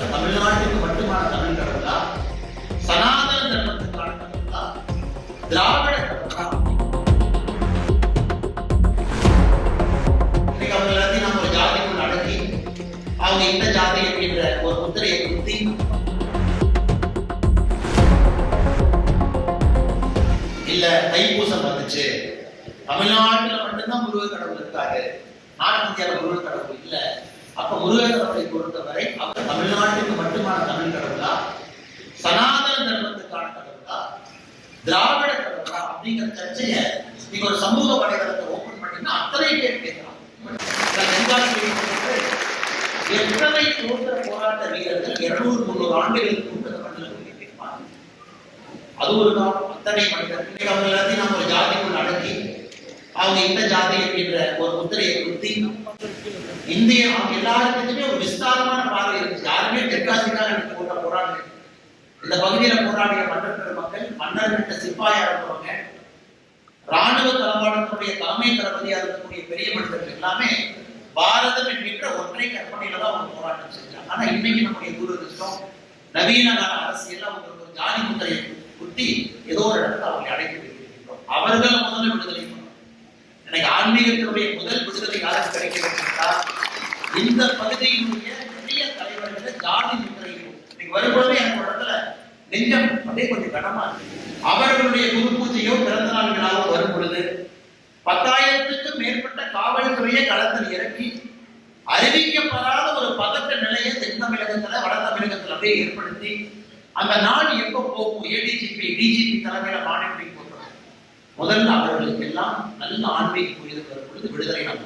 தமிழ்நாட்டுக்கு மட்டுமான தமிழ் கடவுளா, சனாதன தர்மத்துக்கான கடவுளா, திராவிட கடவுளா? இன்னைக்கு அவங்க எல்லாத்தையும் நம்ம ஒரு ஜாதிக்குள் அடக்கி அவங்க இந்த ஜாதி என்கின்ற ஒரு முத்திரையை குத்தி இல்ல தைப்பூசம் வந்துச்சு, தமிழ்நாட்டுல மட்டும்தான் முருக கடவுள் இருக்காரு, நார்த் இந்தியாவில் முருக கடவுள் இல்ல. அப்ப முருக கடவுளை பொறுத்தவரை அவர் தமிழ்நாட்டுக்கு மட்டுமான தமிழ் கடவுளா, சனாதன தர்மத்துக்கான கடவுளா, திராவிட கடவுளா அப்படிங்கிற சர்ச்சைய நீங்க ஒரு சமூக வலைதளத்தை ஓபன் பண்ணீங்கன்னா அத்தனை பேர் கேட்கலாம். எத்தனை சுதந்திர போராட்ட வீரர்கள் 200-300 ஆண்டுகளுக்கு முன்பு இந்த மண்ணில் கேட்பாங்க. அது ஒரு காலம். அத்தனை மனிதர்கள் அவங்க எல்லாத்தையும் நம்ம ஒரு ஜாதிக்குள் அடக்கி அவங்க இந்த ஜாதி என்கின்ற ஒரு முத்திரையை குத்தி இந்திய எல்லாருக்குமே ஒரு விஸ்தாரமான பார்வை இருந்துச்சு. யாருமே தெற்காசிக்காக போராடுங்க. இந்த பகுதியில போராடிய மன்னர் மக்கள், மன்னர் சிப்பாயா இருந்தவங்க, ராணுவ தளவாடத்தினுடைய தலைமை தளபதியா இருக்கக்கூடிய பெரிய மனிதர்கள் எல்லாமே பாரதம் என்கின்ற ஒற்றை கற்பனையில தான் அவங்க போராட்டம் செஞ்சாங்க. ஆனா இன்னைக்கு நம்முடைய துரதிருஷ்டம் நவீன கால அரசியல் அவங்களுக்கு ஒரு ஜாதி முத்திரையை குத்தி ஏதோ ஒரு இடத்துல அவங்களை அடைத்து வைத்திருக்கின்றோம். அவர்கள் முதல்ல விடுதலை பண்ணணும். எனக்கு ஆன்மீகத்தினுடைய முதல் விடுதலை யாருக்கு கிடைக்கிறது என்றால் இந்த பகுதியினுடைய நிறைய தலைவர்கள் ஜாதி முத்திரை இன்னைக்கு வரும்போது எனக்கு ஒரு இடத்துல நெஞ்சம் அப்படியே கொஞ்சம் கடமா இருக்கு. அவர்களுடைய குரு பூஜையோ பிறந்த நாள் விழாவோ வரும் பொழுது 10,000க்கும் மேற்பட்ட காவல்துறையை களத்தில் இறக்கி அறிவிக்கப்படாத ஒரு பதட்ட நிலையை தென் தமிழகத்துல வட தமிழகத்துல அப்படியே ஏற்படுத்தி அந்த நாள் எப்ப போகும் ஏடிஜிபி டிஜிபி தலைமையில மானிட்டரிங் போடுறது. முதல்ல அவர்களுக்கு எல்லாம் நல்ல ஆன்மீக புரிதல் வரும் பொழுது விடுதலை நாம்